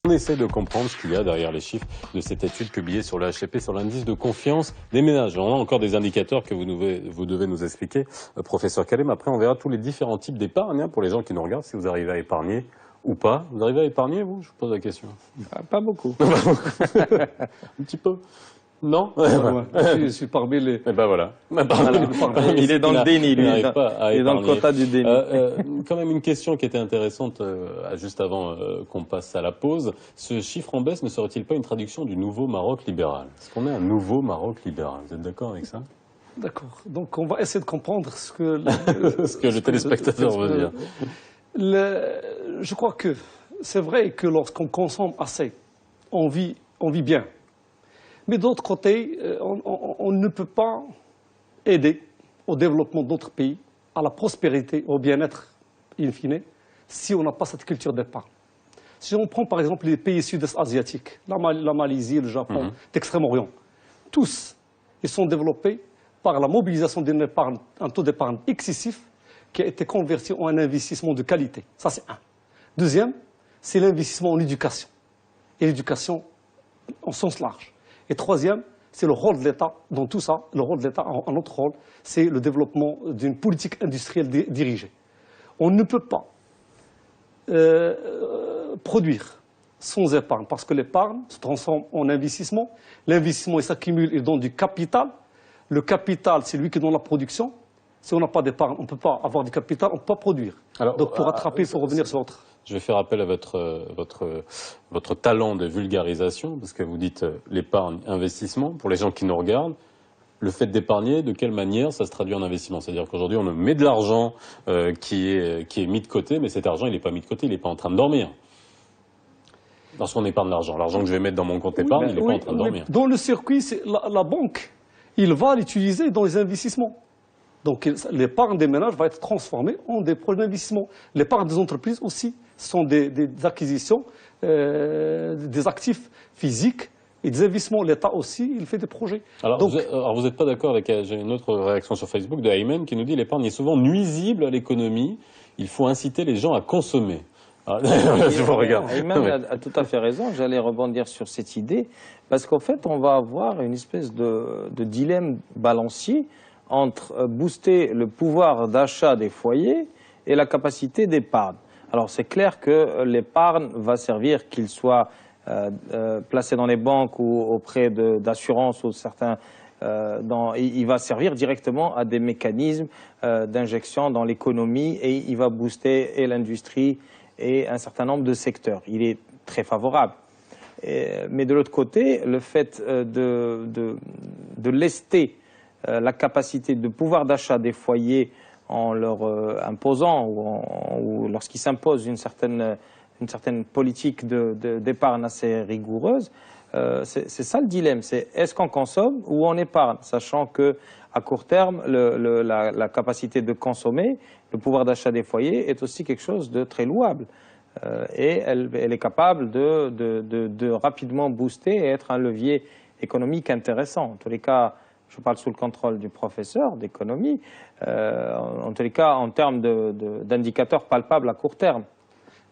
On essaie de comprendre ce qu'il y a derrière les chiffres de cette étude publiée sur le HCP, sur l'indice de confiance des ménages. On a encore des indicateurs que vous devez nous expliquer, professeur Kalem. Après, on verra tous les différents types d'épargne pour les gens qui nous regardent, si vous arrivez à épargner ou pas. Vous arrivez à épargner, vous? Je vous pose la question. Pas beaucoup. Un petit peu. Non, je suis parmi les... Et ben voilà. Il est dans le déni, lui. Il est dans le quota du déni. Quand même une question qui était intéressante juste avant qu'on passe à la pause. Ce chiffre en baisse ne serait-il pas une traduction du nouveau Maroc libéral? Est-ce qu'on est un nouveau Maroc libéral? Vous êtes d'accord avec ça? D'accord. Donc on va essayer de comprendre ce que le téléspectateur veut dire. Je crois que c'est vrai que lorsqu'on consomme assez, on vit bien. Mais d'autre côté, on ne peut pas aider au développement d'autres pays, à la prospérité, au bien-être, in fine, si on n'a pas cette culture d'épargne. Si on prend par exemple les pays sud-est asiatiques, la Malaisie, le Japon, l'Extrême-Orient, tous, ils sont développés par la mobilisation d'une épargne, un taux d'épargne excessif qui a été converti en un investissement de qualité. Ça, c'est un. Deuxième, c'est l'investissement en éducation. Et l'éducation en sens large. Et troisième, c'est le rôle de l'État dans tout ça. Le rôle de l'État, un autre rôle, c'est le développement d'une politique industrielle dirigée. On ne peut pas produire sans épargne, parce que l'épargne se transforme en investissement. L'investissement, il s'accumule et donne du capital. Le capital, c'est lui qui donne la production. Si on n'a pas d'épargne, on ne peut pas avoir du capital, on ne peut pas produire. Alors, donc pour rattraper, il faut revenir sur votre... Je vais faire appel à votre talent de vulgarisation, parce que vous dites l'épargne, investissement. Pour les gens qui nous regardent, le fait d'épargner, de quelle manière ça se traduit en investissement? C'est-à-dire qu'aujourd'hui, on met de l'argent qui est mis de côté, mais cet argent, il n'est pas mis de côté, il n'est pas en train de dormir. Lorsqu'on épargne l'argent que je vais mettre dans mon compte épargne, il n'est pas en train de dormir. Dans le circuit, la banque, il va l'utiliser dans les investissements. Donc l'épargne des ménages va être transformée en des projets d'investissement. L'épargne des entreprises aussi sont des acquisitions, des actifs physiques et des investissements. L'État aussi, il fait des projets. Alors vous n'êtes pas d'accord avec... J'ai une autre réaction sur Facebook de Ayman qui nous dit l'épargne est souvent nuisible à l'économie. Il faut inciter les gens à consommer. Je vous regarde. Ayman a tout à fait raison. J'allais rebondir sur cette idée. Parce qu'en fait, on va avoir une espèce de dilemme balancier entre booster le pouvoir d'achat des foyers et la capacité d'épargne. Alors c'est clair que l'épargne va servir, qu'il soit placé dans les banques ou auprès d'assurances ou certains, il va servir directement à des mécanismes d'injection dans l'économie et il va booster et l'industrie et un certain nombre de secteurs. Il est très favorable. Mais de l'autre côté, le fait de lester la capacité de pouvoir d'achat des foyers en leur imposant ou lorsqu'ils s'imposent une certaine politique d'épargne assez rigoureuse, c'est ça le dilemme. C'est est-ce qu'on consomme ou on épargne, sachant qu'à court terme, la capacité de consommer, le pouvoir d'achat des foyers est aussi quelque chose de très louable. Et elle est capable de rapidement booster et être un levier économique intéressant. En tous les cas, je parle sous le contrôle du professeur d'économie, en tous les cas en termes d'indicateurs palpables à court terme.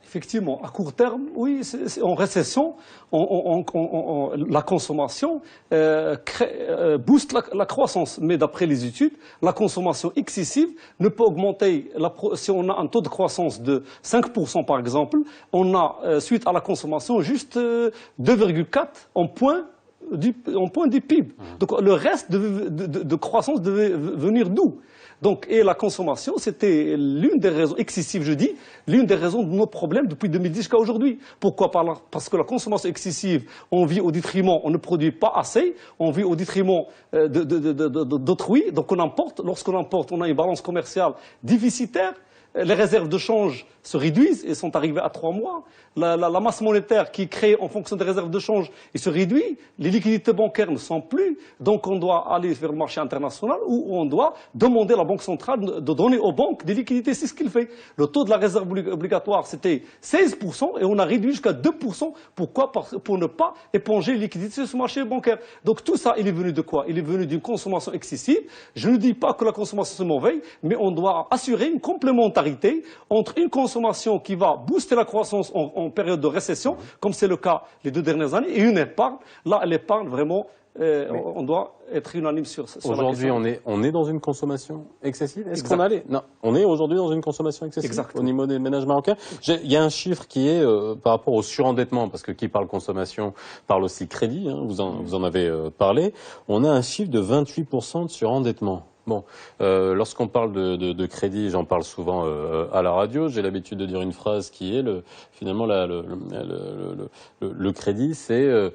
Effectivement, à court terme, oui, en récession, la consommation booste la croissance. Mais d'après les études, la consommation excessive ne peut augmenter. Si on a un taux de croissance de 5% par exemple, on a, suite à la consommation, juste 2,4 en point du PIB. Donc le reste de croissance devait venir d'où? Donc, et la consommation, c'était l'une des raisons, excessive je dis, l'une des raisons de nos problèmes depuis 2010 jusqu'à aujourd'hui. Pourquoi? Parce que la consommation excessive, on vit au détriment, on ne produit pas assez, on vit au détriment d'autrui, donc on importe. Lorsqu'on importe, on a une balance commerciale déficitaire. Les réserves de change se réduisent et sont arrivées à 3 mois. La masse monétaire qui est créée en fonction des réserves de change se réduit. Les liquidités bancaires ne sont plus. Donc on doit aller vers le marché international où on doit demander à la Banque centrale de donner aux banques des liquidités. C'est ce qu'il fait. Le taux de la réserve obligatoire, c'était 16% et on a réduit jusqu'à 2%. Pourquoi? Pour ne pas éponger les liquidités sur ce marché bancaire. Donc tout ça, il est venu de quoi? Il est venu d'une consommation excessive. Je ne dis pas que la consommation c'est mauvais, mais on doit assurer une complémentarité entre une consommation consommation qui va booster la croissance en période de récession, comme c'est le cas les 2 dernières années, et une épargne. Là, l'épargne, vraiment, on doit être unanime sur la question. Aujourd'hui, on est dans une consommation excessive. Est-ce qu'on allait? Non, on est aujourd'hui dans une consommation excessive. Exactement. Au niveau des ménages marocains. Il y a un chiffre qui est par rapport au surendettement, parce que qui parle consommation parle aussi crédit. Hein, vous en avez parlé. On a un chiffre de 28% de surendettement. Bon, lorsqu'on parle de crédit, j'en parle souvent à la radio. J'ai l'habitude de dire une phrase qui est finalement le crédit, c'est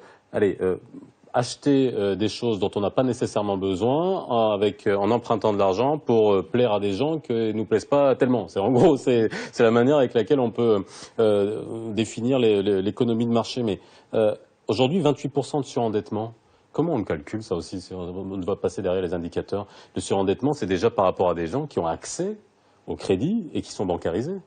acheter des choses dont on n'a pas nécessairement besoin en empruntant de l'argent pour plaire à des gens qui ne nous plaisent pas tellement. En gros, c'est la manière avec laquelle on peut définir l'économie de marché. Mais aujourd'hui, 28% de surendettement. Comment on le calcule, ça aussi? On doit passer derrière les indicateurs. Le surendettement, c'est déjà par rapport à des gens qui ont accès au crédit et qui sont bancarisés.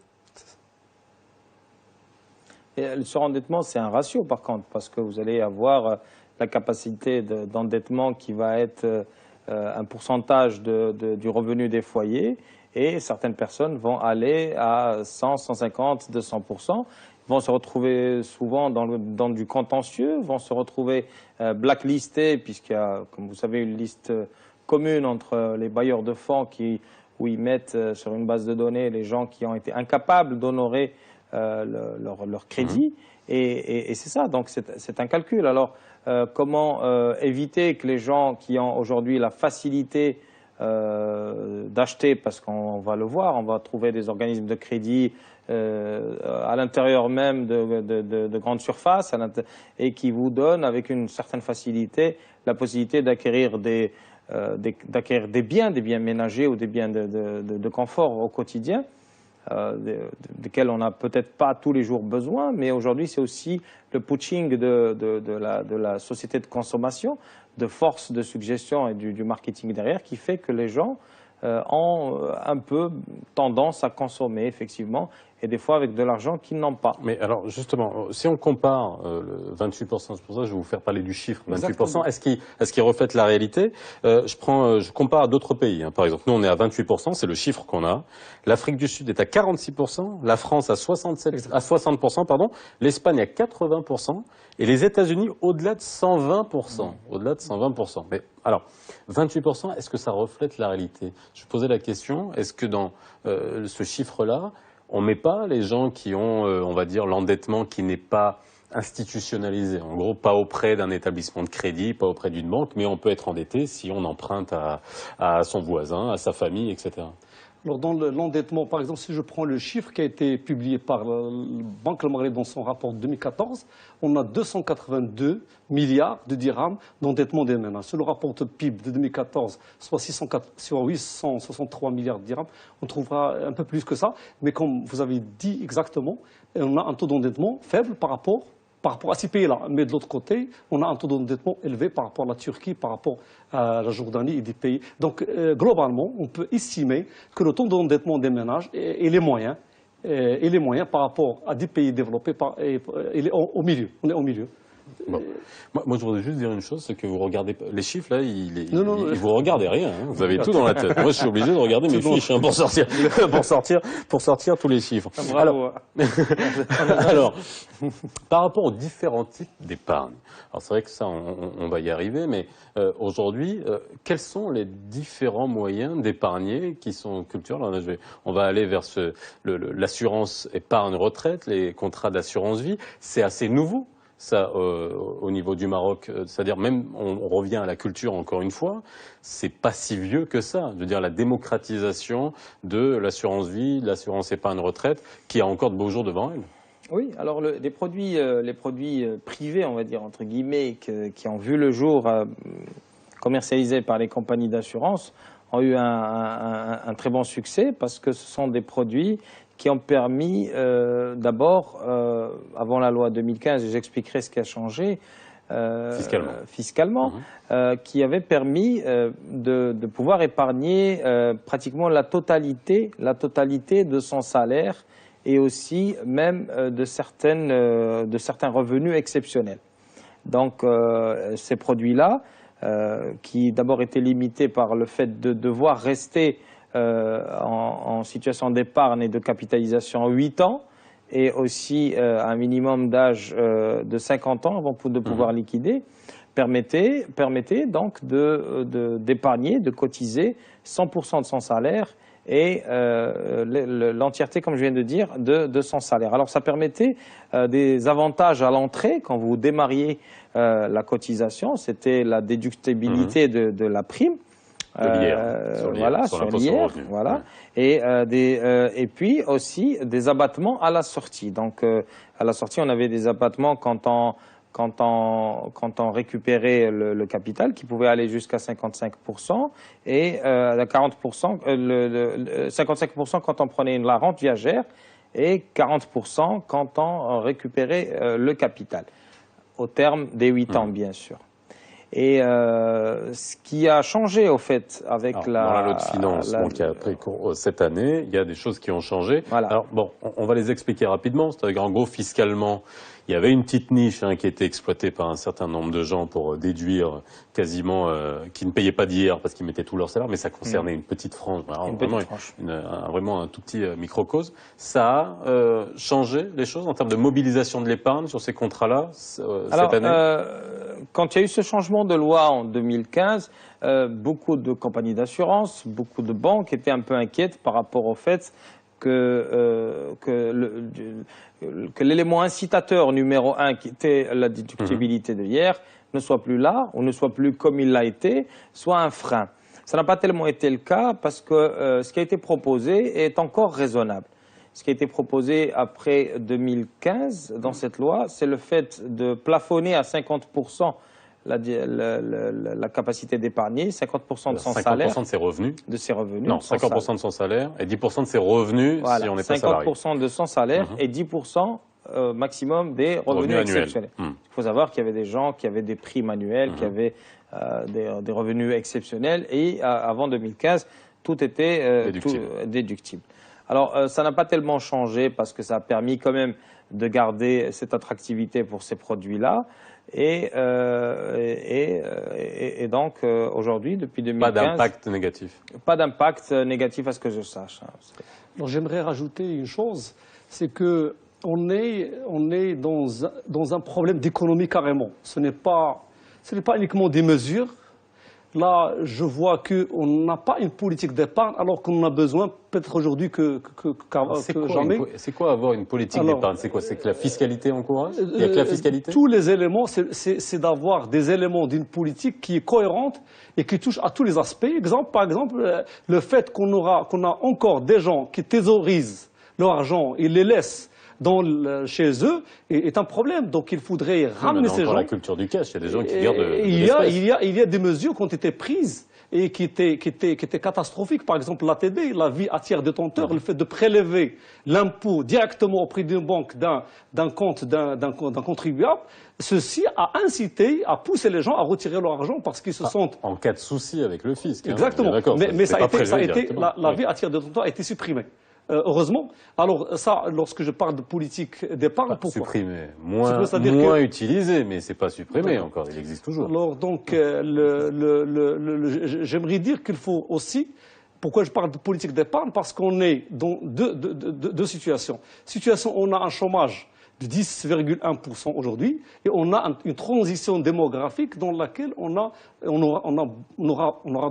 Et le surendettement, c'est un ratio, par contre, parce que vous allez avoir la capacité d'endettement qui va être un pourcentage du revenu des foyers, et certaines personnes vont aller à 100, 150, 200%. Vont se retrouver souvent dans du contentieux, vont se retrouver blacklistés, puisqu'il y a, comme vous savez, une liste commune entre les bailleurs de fonds où ils mettent sur une base de données les gens qui ont été incapables d'honorer leur crédit. Et c'est ça, donc c'est un calcul. Alors, comment éviter que les gens qui ont aujourd'hui la facilité d'acheter, parce qu'on va le voir, on va trouver des organismes de crédit à l'intérieur même de grandes surfaces et qui vous donnent avec une certaine facilité la possibilité d'acquérir des biens ménagers ou des biens de confort au quotidien, desquels on n'a peut-être pas tous les jours besoin, mais aujourd'hui c'est aussi le pushing de la société de consommation, de force de suggestion et du marketing derrière, qui fait que les gens ont un peu tendance à consommer, effectivement, et des fois avec de l'argent qu'ils n'ont pas. Mais alors, justement, si on compare le 28%, c'est pour ça que je vais vous faire parler du chiffre, 28%, est-ce qu'il reflète la réalité? Je compare à d'autres pays, hein. Par exemple, nous, on est à 28%, c'est le chiffre qu'on a. L'Afrique du Sud est à 46%, la France à 60%, pardon, l'Espagne à 80%, et les États-Unis au-delà de 120%. Au-delà de 120%. Mais alors, 28%, est-ce que ça reflète la réalité? Je posais la question, est-ce que dans ce chiffre-là, on ne met pas les gens qui ont, on va dire, l'endettement qui n'est pas institutionnalisé, en gros, pas auprès d'un établissement de crédit, pas auprès d'une banque, mais on peut être endetté si on emprunte à son voisin, à sa famille, etc. Alors dans l'endettement, par exemple, si je prends le chiffre qui a été publié par la Banque Al Maghreb dans son rapport 2014, on a 282 milliards de dirhams d'endettement des ménages. Sur le rapport de PIB de 2014, soit 863 milliards de dirhams, on trouvera un peu plus que ça. Mais comme vous avez dit exactement, on a un taux d'endettement faible par rapport à ces pays-là. Mais de l'autre côté, on a un taux d'endettement élevé par rapport à la Turquie, par rapport à la Jordanie et des pays. Donc, globalement, on peut estimer que le taux d'endettement des ménages et les moyens par rapport à des pays développés, il est au milieu. On est au milieu. Bon. Moi, je voudrais juste dire une chose, c'est que vous regardez les chiffres là, vous regardez rien, hein, vous avez tout dans la tête. Moi, je suis obligé de regarder mes fiches hein, pour sortir tous les chiffres. Bravo. Alors, par rapport aux différents types d'épargne, alors c'est vrai que ça, on va y arriver, mais aujourd'hui, quels sont les différents moyens d'épargner qui sont culturels? Là, on va aller vers l'assurance épargne retraite, les contrats d'assurance vie, c'est assez nouveau. Ça, au niveau du Maroc, c'est-à-dire même, on revient à la culture encore une fois, c'est pas si vieux que ça. Je veux dire, la démocratisation de l'assurance vie, de l'assurance épargne retraite, qui a encore de beaux jours devant elle. Oui, alors les produits privés, on va dire, entre guillemets, qui ont vu le jour commercialisés par les compagnies d'assurance, ont eu un très bon succès parce que ce sont des produits qui ont permis d'abord, avant la loi 2015, et j'expliquerai ce qui a changé fiscalement, qui avait permis de pouvoir épargner pratiquement la totalité de son salaire et aussi même de certains revenus exceptionnels. Donc ces produits-là, qui d'abord étaient limités par le fait de devoir rester en situation d'épargne et de capitalisation en 8 ans, et aussi un minimum d'âge de 50 ans avant de pouvoir liquider, permettait donc d'épargner, de cotiser 100% de son salaire et l'entièreté, comme je viens de dire, de son salaire. Alors ça permettait des avantages à l'entrée quand vous démarriez la cotisation, c'était la déductibilité de la prime. Sur l'IR, voilà, et puis aussi des abattements à la sortie. Donc à la sortie, on avait des abattements quand on récupérait le capital, qui pouvait aller jusqu'à 55%, et 40%, 55% quand on prenait la rente viagère, et 40% quand on récupérait le capital, au terme des 8 ans, bien sûr. Et ce qui a changé, au fait, avec dans la loi de finances qui a pris cours cette année, il y a des choses qui ont changé. Voilà. Alors, bon, on va les expliquer rapidement. C'est-à-dire qu'en gros, fiscalement, il y avait une petite niche qui était exploitée par un certain nombre de gens pour déduire quasiment, qui ne payaient pas d'IR parce qu'ils mettaient tout leur salaire, mais ça concernait une petite frange, vraiment un tout petit microcosme. Ça a changé les choses en termes de mobilisation de l'épargne sur ces contrats-là cette année. Quand il y a eu ce changement de loi en 2015, beaucoup de compagnies d'assurance, beaucoup de banques étaient un peu inquiètes par rapport au fait que l'élément incitateur numéro 1, qui était la déductibilité de l'IR, ne soit plus là, ou ne soit plus comme il l'a été, soit un frein. Ça n'a pas tellement été le cas parce que ce qui a été proposé est encore raisonnable. Ce qui a été proposé après 2015 dans cette loi, c'est le fait de plafonner à 50% la capacité d'épargner, 50% de son salaire. 50% de ses revenus. De ses revenus. Non, 50% de son salaire et 10% de ses revenus si on n'est pas salarié. 50% de son salaire et 10% maximum des revenus exceptionnels. Il faut savoir qu'il y avait des gens qui avaient des primes annuelles, qui avaient des revenus exceptionnels, et avant 2015, tout était déductible. Alors, ça n'a pas tellement changé parce que ça a permis quand même de garder cette attractivité pour ces produits-là. Et donc, aujourd'hui, depuis 2015... Pas d'impact négatif. Pas d'impact négatif à ce que je sache. Alors, j'aimerais rajouter une chose, c'est que on est dans un problème d'économie carrément. Ce n'est pas uniquement des mesures. Là, je vois qu'on n'a pas une politique d'épargne alors qu'on en a besoin peut-être aujourd'hui que jamais. C'est quoi avoir une politique d'épargne? C'est quoi? C'est que la fiscalité encourage? Il n'y a que la fiscalité? Tous les éléments, c'est d'avoir des éléments d'une politique qui est cohérente et qui touche à tous les aspects. Par exemple, le fait qu'on a encore des gens qui thésaurisent leur argent et les laissent chez eux est un problème. Donc il faudrait ramener ces gens. La culture du cash, il y a des gens qui gardent il y a des mesures qui ont été prises et qui étaient catastrophiques. Par exemple, l'ATD, la vie à tiers détenteur, le fait de prélever l'impôt directement auprès d'une banque d'un compte d'un contribuable, ceci a incité, a poussé les gens à retirer leur argent parce qu'ils se sentent... En cas de souci avec le fisc. Exactement. Mais ça a été la vie à tiers détenteur a été supprimée. Heureusement. Alors ça, lorsque je parle de politique d'épargne, pourquoi? Supprimé, moins utilisé, mais c'est pas supprimé encore, il existe toujours. Alors donc, j'aimerais dire qu'il faut aussi, pourquoi je parle de politique d'épargne? Parce qu'on est dans deux situations. On a un chômage de 10,1% aujourd'hui, et on a une transition démographique dans laquelle on aura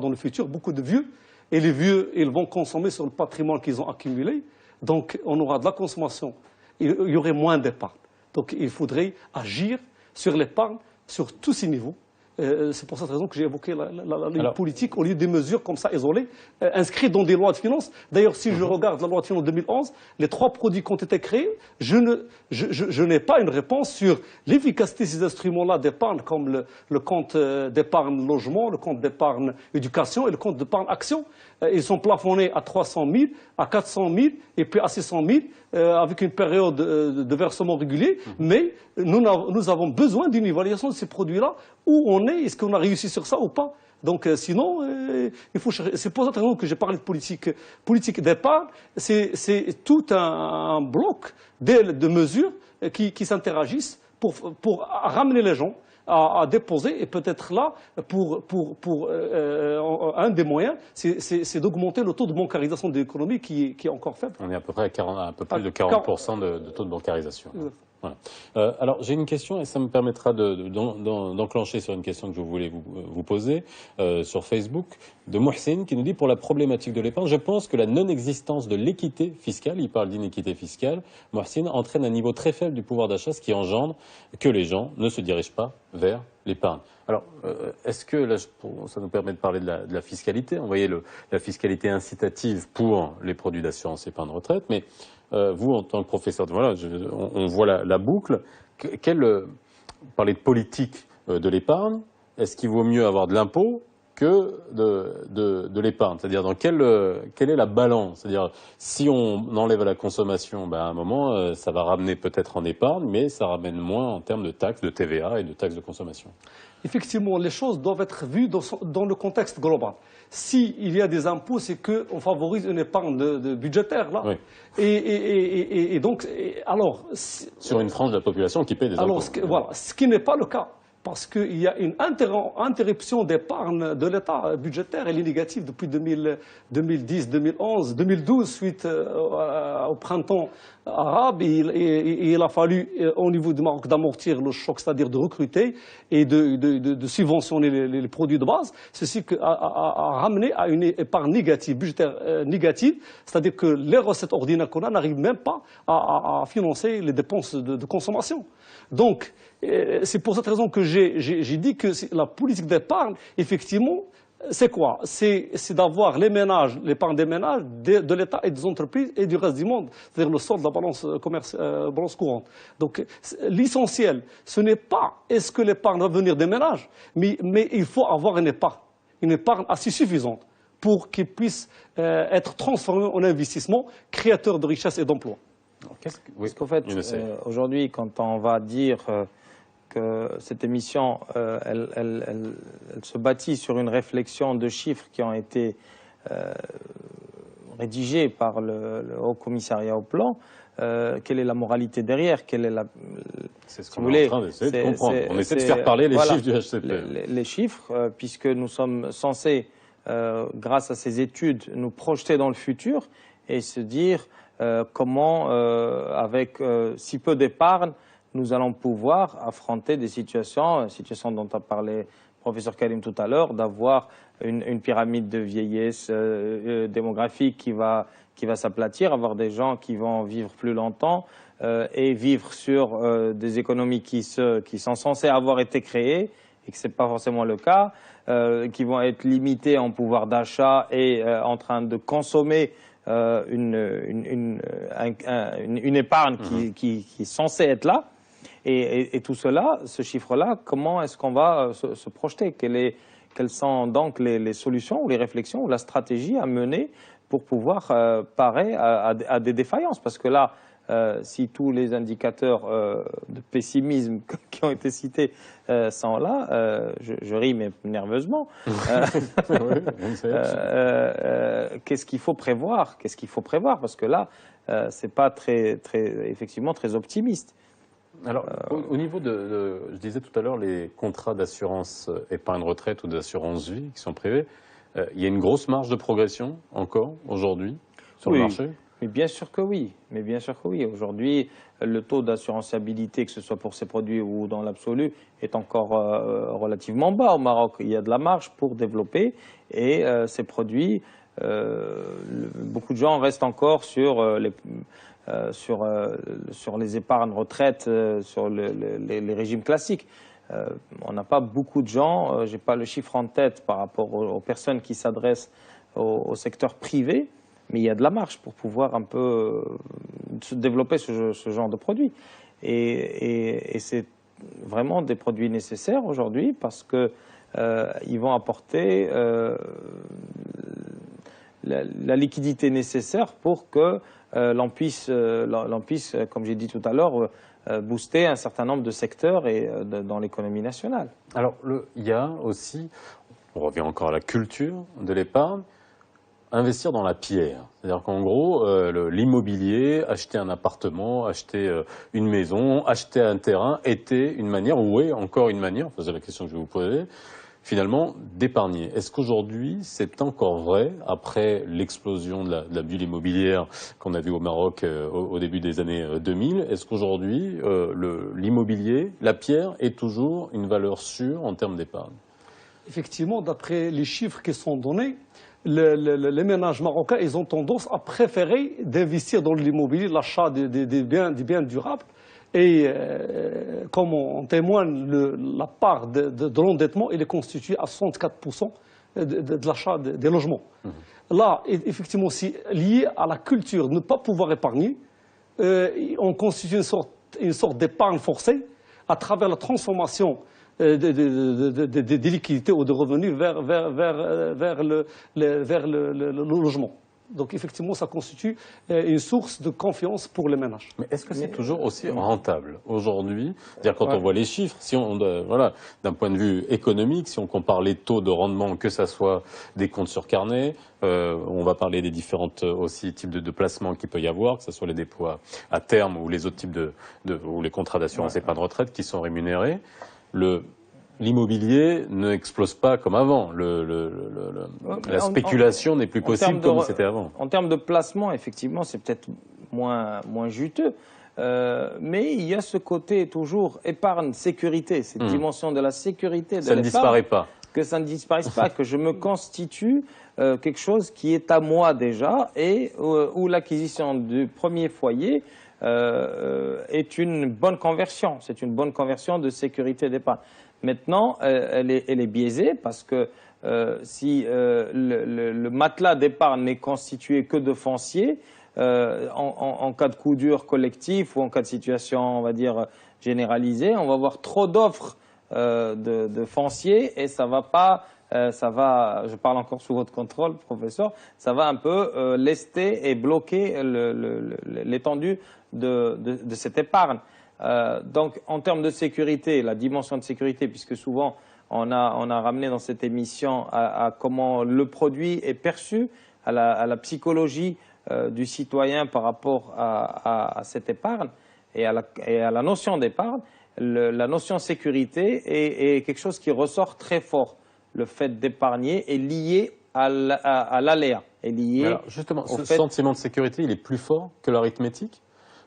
dans le futur beaucoup de vieux. Et les vieux, ils vont consommer sur le patrimoine qu'ils ont accumulé. Donc, on aura de la consommation. Il y aurait moins d'épargne. Donc, il faudrait agir sur l'épargne, sur tous ces niveaux. C'est pour cette raison que j'ai évoqué la politique au lieu des mesures comme ça isolées, inscrites dans des lois de finances. D'ailleurs, si je regarde la loi de finances 2011, les 3 produits qui ont été créés, je n'ai pas une réponse sur l'efficacité de ces instruments-là d'épargne, comme le compte d'épargne logement, le compte d'épargne éducation et le compte d'épargne action. Ils sont plafonnés à 300 000, à 400 000 et puis à 600 000 avec une période de versement régulier. Mais nous avons besoin d'une évaluation de ces produits-là. Où on est? Est-ce qu'on a réussi sur ça ou pas? Donc sinon, il faut chercher. C'est pour cette raison que j'ai parlé de politique d'épargne. C'est tout un bloc de mesures qui s'interagissent pour ramener les gens à déposer. Et peut-être là, un des moyens, c'est d'augmenter le taux de bancarisation de l'économie qui est encore faible. On est à peu près à un peu plus de 40% de taux de bancarisation. Voilà. Alors j'ai une question et ça me permettra d'enclencher sur une question que je voulais vous poser sur Facebook de Mohsin qui nous dit pour la problématique de l'épargne, je pense que la non-existence de l'équité fiscale, il parle d'inéquité fiscale, Mohsin entraîne un niveau très faible du pouvoir d'achat, ce qui engendre que les gens ne se dirigent pas vers l'épargne. Alors, est-ce que, là, ça nous permet de parler de la fiscalité, vous voyez la fiscalité incitative pour les produits d'assurance épargne retraite, mais vous, en tant que professeur, voilà, on voit la boucle. Parler de politique de l'épargne, est-ce qu'il vaut mieux avoir de l'impôt que de l'épargne? C'est-à-dire, quelle est la balance? C'est-à-dire, si on enlève la consommation, ben, à un moment, ça va ramener peut-être en épargne, mais ça ramène moins en termes de taxes, de TVA et de taxes de consommation. Effectivement, les choses doivent être vues dans le contexte global. S'il y a des impôts, c'est qu'on favorise une épargne budgétaire, là. Oui. Et donc, alors... Sur une frange de la population qui paie des impôts. Alors, voilà, ce qui n'est pas le cas. Parce qu'il y a une interruption d'épargne de l'État budgétaire, elle est négative depuis 2010, 2011, 2012, suite au printemps arabe. Il a fallu, au niveau du Maroc, d'amortir le choc, c'est-à-dire de recruter et de subventionner les produits de base. Ceci a ramené à une épargne négative, budgétaire négative, c'est-à-dire que les recettes ordinaires qu'on a n'arrivent même pas à financer les dépenses de consommation. Donc, c'est pour cette raison que j'ai dit que la politique d'épargne, effectivement, c'est quoi? C'est d'avoir les ménages, l'épargne des ménages, de l'État et des entreprises et du reste du monde, c'est-à-dire le solde de la balance courante. Donc, l'essentiel, ce n'est pas est-ce que l'épargne va venir des ménages, mais il faut avoir une épargne assez suffisante pour qu'il puisse être transformé en investissement créateur de richesse et d'emplois. Parce qu'en fait, aujourd'hui, quand on va dire que cette émission, elle se bâtit sur une réflexion de chiffres qui ont été rédigés par le Haut Commissariat au Plan, quelle est la moralité derrière? Quelle est la... C'est ce qu'on est en train d'essayer de comprendre. On essaie de faire parler les chiffres du HCP. Les chiffres, puisque nous sommes censés, grâce à ces études, nous projeter dans le futur et se dire comment, avec si peu d'épargne, nous allons pouvoir affronter des situations dont a parlé le professeur Karim tout à l'heure, d'avoir une pyramide de vieillesse démographique qui va s'aplatir, avoir des gens qui vont vivre plus longtemps et vivre sur des économies qui sont censées avoir été créées et que ce n'est pas forcément le cas, qui vont être limitées en pouvoir d'achat et en train de consommer une épargne qui est censée être là. Et tout cela, ce chiffre-là, comment est-ce qu'on va se projeter? Quelles sont donc les solutions ou les réflexions ou la stratégie à mener pour pouvoir parer à des défaillances? Parce que là, si tous les indicateurs de pessimisme qui ont été cités sont là, je ris mais nerveusement, qu'est-ce qu'il faut prévoir? Qu'est-ce qu'il faut prévoir? Parce que là, c'est pas effectivement très optimiste. Alors, au niveau je disais tout à l'heure, les contrats d'assurance épargne retraite ou d'assurance vie qui sont privés, il y a une grosse marge de progression encore aujourd'hui sur le marché? Mais bien sûr que oui. Aujourd'hui, le taux d'assuranceabilité, que ce soit pour ces produits ou dans l'absolu, est encore relativement bas au Maroc. Il y a de la marge pour développer et ces produits, beaucoup de gens restent encore sur les épargnes retraites, sur les régimes classiques. On n'a pas beaucoup de gens, je n'ai pas le chiffre en tête par rapport aux personnes qui s'adressent au secteur privé, mais il y a de la marge pour pouvoir un peu se développer ce genre de produits. Et c'est vraiment des produits nécessaires aujourd'hui parce qu'ils vont apporter la liquidité nécessaire pour que l'on puisse, comme j'ai dit tout à l'heure, booster un certain nombre de secteurs dans l'économie nationale. Alors, il y a aussi, on revient encore à la culture de l'épargne, investir dans la pierre. C'est-à-dire qu'en gros, l'immobilier, acheter un appartement, acheter une maison, acheter un terrain était une manière, ou est encore une manière, c'est la question que je vais vous poser, finalement, d'épargner. Est-ce qu'aujourd'hui, c'est encore vrai, après l'explosion de la bulle immobilière qu'on a vue au Maroc au début des années 2000, est-ce qu'aujourd'hui, l'immobilier, la pierre, est toujours une valeur sûre en termes d'épargne? Effectivement, d'après les chiffres qui sont donnés, les ménages marocains, ils ont tendance à préférer d'investir dans l'immobilier, l'achat des biens durables. Et comme en témoigne, la part de l'endettement, elle est constituée à 64% de l'achat des logements. Là, effectivement, c'est lié à la culture de ne pas pouvoir épargner. On constitue une sorte d'épargne forcée à travers la transformation des liquidités ou de revenus vers le logement. Donc effectivement, ça constitue une source de confiance pour les ménages. Mais est-ce que c'est toujours aussi rentable aujourd'hui? C'est-à-dire quand on voit les chiffres, si voilà, d'un point de vue économique, si on compare les taux de rendement, que ça soit des comptes sur carnet, on va parler des différentes aussi types de placements qu'il peut y avoir, que ce soit les dépôts à terme ou les autres types ou les contrats d'assurance épargne retraite qui sont rémunérés. L'immobilier n'explose pas comme avant. La spéculation n'est plus possible comme c'était avant. En termes de placement, effectivement, c'est peut-être moins juteux. Mais il y a ce côté toujours épargne, sécurité, cette dimension de la sécurité de l'épargne. Ça ne disparaît pas. Que ça ne disparaisse pas, que je me constitue quelque chose qui est à moi déjà et où l'acquisition du premier foyer est une bonne conversion. C'est une bonne conversion de sécurité d'épargne. Maintenant, elle est biaisée parce que si le matelas d'épargne n'est constitué que de foncier, en cas de coup dur collectif ou en cas de situation, on va dire, généralisée, on va avoir trop d'offres de foncier et ça va pas, je parle encore sous votre contrôle, professeur, ça va un peu lester et bloquer l'étendue de cette épargne. Donc, en termes de sécurité, la dimension de sécurité, puisque souvent on a ramené dans cette émission à comment le produit est perçu, à la psychologie du citoyen par rapport à cette épargne et à la notion d'épargne, la notion de sécurité est quelque chose qui ressort très fort. Le fait d'épargner est lié à l'aléa, est lié. Alors, justement, ce sentiment de sécurité, il est plus fort que l'arithmétique?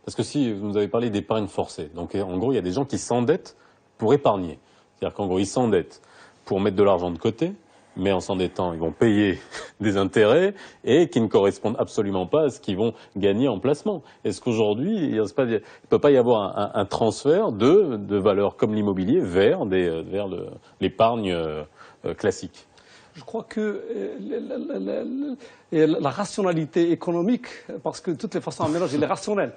Parce que si vous nous avez parlé d'épargne forcée, donc en gros, il y a des gens qui s'endettent pour épargner. C'est-à-dire qu'en gros, ils s'endettent pour mettre de l'argent de côté, mais en s'endettant, ils vont payer des intérêts et qui ne correspondent absolument pas à ce qu'ils vont gagner en placement. Est-ce qu'aujourd'hui, il ne peut pas y avoir un transfert de valeurs comme l'immobilier vers l'épargne classique? Je crois que la rationalité économique, parce que de toutes les façons, un mélange, il est rationnel.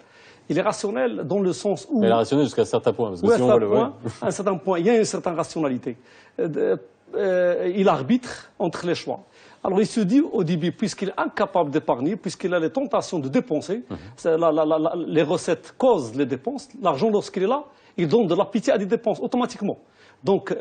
Il est rationnel dans le sens où... Mais il est rationnel jusqu'à un certain point. Parce que à un certain point, il y a une certaine rationalité. Il arbitre entre les choix. Alors il se dit au début, puisqu'il est incapable d'épargner, puisqu'il a les tentations de dépenser, les recettes causent les dépenses, l'argent lorsqu'il est là, il donne de l'appétit à des dépenses automatiquement. Donc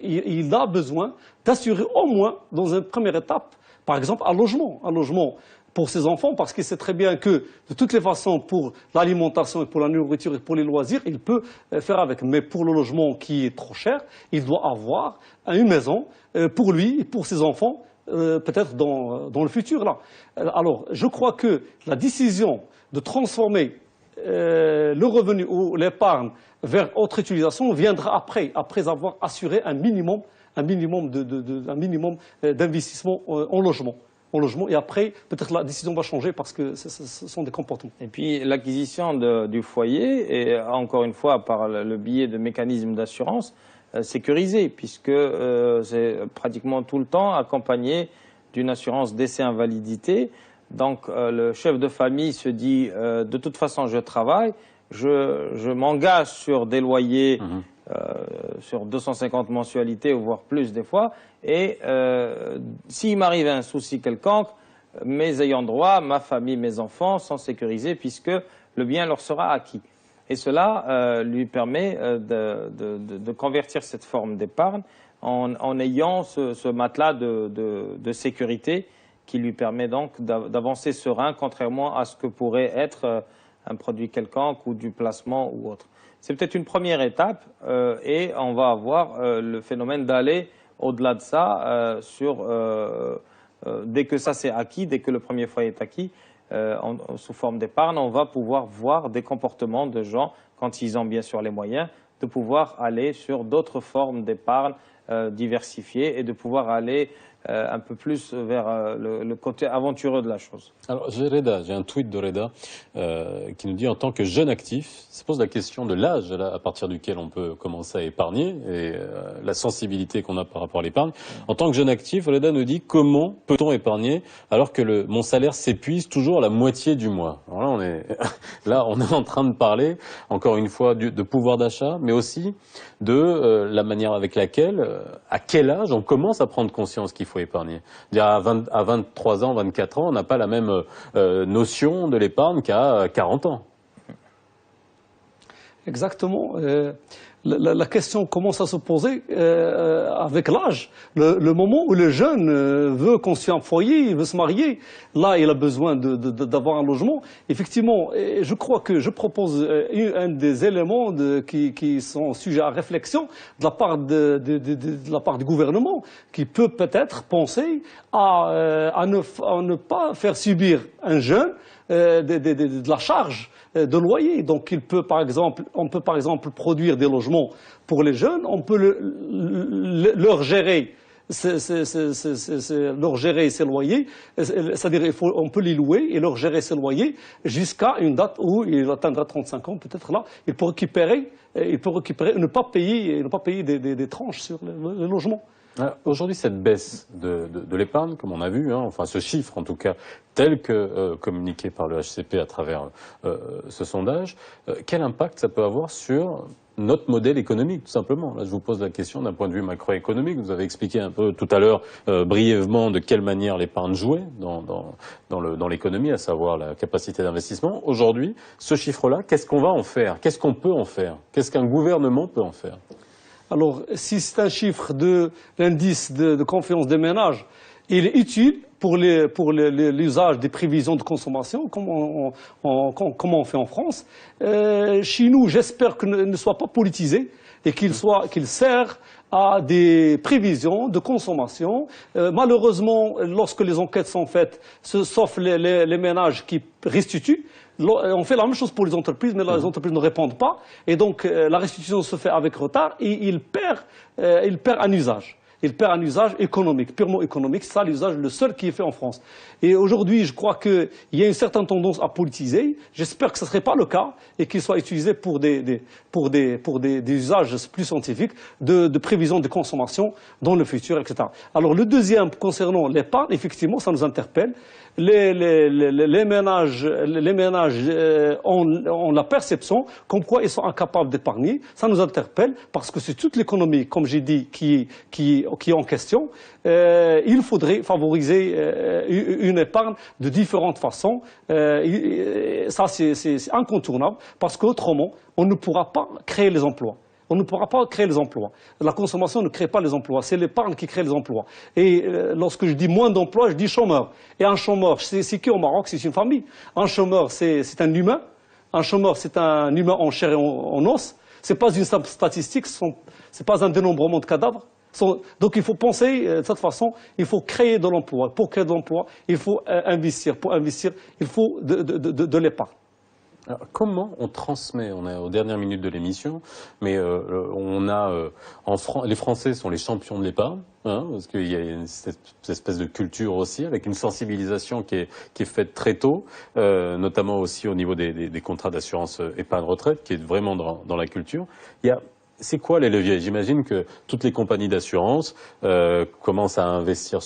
il a besoin d'assurer au moins, dans une première étape, par exemple, un logement pour ses enfants, parce qu'il sait très bien que, de toutes les façons, pour l'alimentation et pour la nourriture et pour les loisirs, il peut faire avec. Mais pour le logement qui est trop cher, il doit avoir une maison pour lui et pour ses enfants, peut-être dans le futur. Là. Alors, je crois que la décision de transformer le revenu ou l'épargne vers autre utilisation viendra après avoir assuré un minimum d'investissement en logement. Et après, peut-être la décision va changer parce que ce sont des comportements. Et puis l'acquisition du foyer, et encore une fois par le biais de mécanismes d'assurance, sécurisé, puisque c'est pratiquement tout le temps accompagné d'une assurance décès-invalidité. Donc le chef de famille se dit de toute façon je travaille, je m'engage sur des loyers sur 250 mensualités, voire plus des fois, et s'il m'arrive un souci quelconque, mes ayants droit, ma famille, mes enfants sont sécurisés puisque le bien leur sera acquis. Et cela lui permet de convertir cette forme d'épargne en ayant ce matelas de sécurité qui lui permet donc d'avancer serein, contrairement à ce que pourrait être un produit quelconque ou du placement ou autre. C'est peut-être une première étape et on va avoir le phénomène d'aller au-delà de ça dès que ça c'est acquis, dès que le premier foyer est acquis, sous forme d'épargne, on va pouvoir voir des comportements de gens, quand ils ont bien sûr les moyens, de pouvoir aller sur d'autres formes d'épargne diversifiées et de pouvoir aller un peu plus vers le côté aventureux de la chose. Alors j'ai un tweet de Reda qui nous dit en tant que jeune actif, se pose la question de l'âge à partir duquel on peut commencer à épargner et la sensibilité qu'on a par rapport à l'épargne. En tant que jeune actif, Reda nous dit comment peut-on épargner alors que mon salaire s'épuise toujours à la moitié du mois. Alors là on est en train de parler encore une fois de pouvoir d'achat, mais aussi de la manière avec laquelle, à quel âge on commence à prendre conscience qu'il faut épargner. À 23 ans, 24 ans, on n'a pas la même notion de l'épargne qu'à 40 ans. Exactement. La question commence à se poser avec l'âge. Le moment où le jeune veut construire un foyer, il veut se marier, là il a besoin d'avoir un logement. Effectivement, je crois que je propose un des éléments qui sont sujets à réflexion de la part du gouvernement, qui peut peut-être penser à ne pas faire subir un jeune de la charge de loyer. Donc on peut par exemple produire des logements pour les jeunes, on peut leur gérer ces loyers, c'est-à-dire on peut les louer et leur gérer ces loyers jusqu'à une date où il atteindra 35 ans, peut-être là, il peut récupérer et ne pas payer des tranches sur les logements. Aujourd'hui, cette baisse de l'épargne, comme on a vu, enfin ce chiffre en tout cas, tel que communiqué par le HCP à travers ce sondage, quel impact ça peut avoir sur notre modèle économique, tout simplement? Là, je vous pose la question d'un point de vue macroéconomique. Vous avez expliqué un peu tout à l'heure, brièvement, de quelle manière l'épargne jouait dans l'économie, à savoir la capacité d'investissement. Aujourd'hui, ce chiffre-là, qu'est-ce qu'on va en faire? Qu'est-ce qu'on peut en faire? Qu'est-ce qu'un gouvernement peut en faire? Alors, si c'est un chiffre de l'indice de confiance des ménages, il est utile pour l'usage des prévisions de consommation, comme on fait en France. Chez nous, j'espère qu'il ne soit pas politisé et qu'il sert à des prévisions de consommation. Malheureusement, lorsque les enquêtes sont faites, sauf les ménages qui restituent, on fait la même chose pour les entreprises, mais les entreprises ne répondent pas. Et donc, la restitution se fait avec retard et il perd un usage. Il perd un usage économique, purement économique. C'est ça l'usage, le seul qui est fait en France. Et aujourd'hui, je crois qu'il y a une certaine tendance à politiser. J'espère que ce ne serait pas le cas et qu'il soit utilisé pour des usages plus scientifiques de prévision de consommation dans le futur, etc. Alors, le deuxième, concernant l'épargne, effectivement, ça nous interpelle. Les ménages ont la perception comme quoi ils sont incapables d'épargner. Ça nous interpelle parce que c'est toute l'économie, comme j'ai dit, qui est en question. Il faudrait favoriser une épargne de différentes façons. Ça, c'est incontournable parce qu'autrement, on ne pourra pas créer les emplois. On ne pourra pas créer les emplois. La consommation ne crée pas les emplois, c'est l'épargne qui crée les emplois. Et lorsque je dis moins d'emplois, je dis chômeur. Et un chômeur, c'est qui au Maroc? C'est une famille. Un chômeur, c'est un humain. Un chômeur, c'est un humain en chair et en os. C'est pas une simple statistique, c'est pas un dénombrement de cadavres. Donc il faut penser de cette façon, il faut créer de l'emploi. Pour créer de l'emploi, il faut investir. Pour investir, il faut de l'épargne. Alors, comment on transmet? On est aux dernières minutes de l'émission, mais les Français sont les champions de l'épargne, parce qu'il y a cette espèce de culture aussi, avec une sensibilisation qui est faite très tôt, notamment aussi au niveau des contrats d'assurance épargne-retraite, qui est vraiment dans la culture. C'est quoi les leviers? J'imagine que toutes les compagnies d'assurance commencent à investir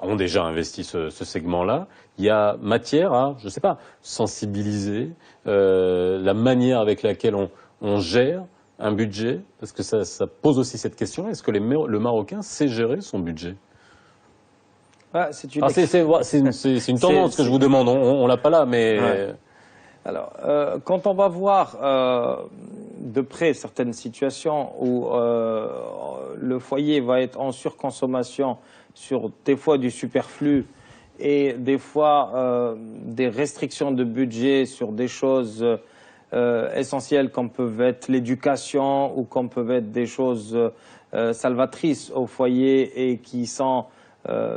ont déjà investi ce segment-là. Il y a matière à, je sais pas, sensibiliser la manière avec laquelle on gère un budget, parce que ça pose aussi cette question. Est-ce que le Marocain sait gérer son budget? C'est une tendance que je vous demande. On l'a pas là, mais. Alors, quand on va voir de près certaines situations où le foyer va être en surconsommation sur des fois du superflu et des fois des restrictions de budget sur des choses essentielles comme peuvent être l'éducation ou comme peuvent être des choses salvatrices au foyer et qui sont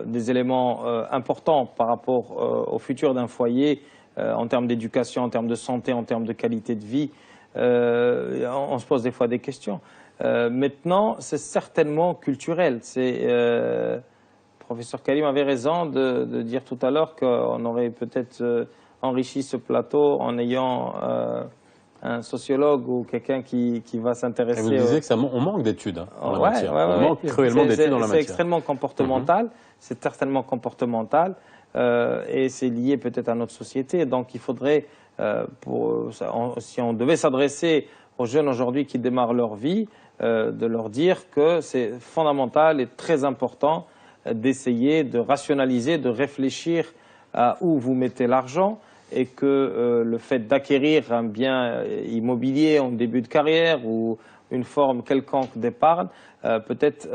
des éléments importants par rapport au futur d'un foyer en termes d'éducation, en termes de santé, en termes de qualité de vie. On se pose des fois des questions. Maintenant, c'est certainement culturel. Le professeur Karim avait raison de dire tout à l'heure qu'on aurait peut-être enrichi ce plateau en ayant un sociologue ou quelqu'un qui va s'intéresser. Vous disiez qu'on manque d'études en la matière. On manque cruellement d'études en la matière. C'est extrêmement comportemental. C'est certainement comportemental et c'est lié peut-être à notre société. Donc il faudrait, si on devait s'adresser aux jeunes aujourd'hui qui démarrent leur vie, de leur dire que c'est fondamental et très important d'essayer de rationaliser, de réfléchir à où vous mettez l'argent et que le fait d'acquérir un bien immobilier en début de carrière ou une forme quelconque d'épargne peut être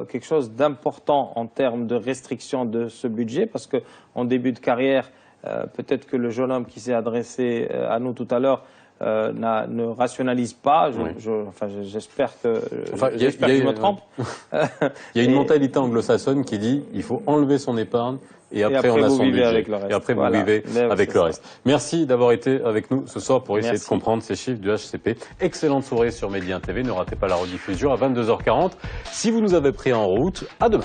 quelque chose d'important en termes de restriction de ce budget parce qu'en début de carrière, peut-être que le jeune homme qui s'est adressé à nous tout à l'heure ne rationalise pas. J'espère que je me trompe. Il y a une mentalité anglo-saxonne qui dit il faut enlever son épargne et après on a son budget. Et après vous vivez avec le reste. Merci d'avoir été avec nous ce soir pour essayer de comprendre ces chiffres du HCP. Excellente soirée sur Média TV. Ne ratez pas la rediffusion à 22h40. Si vous nous avez pris en route, à demain.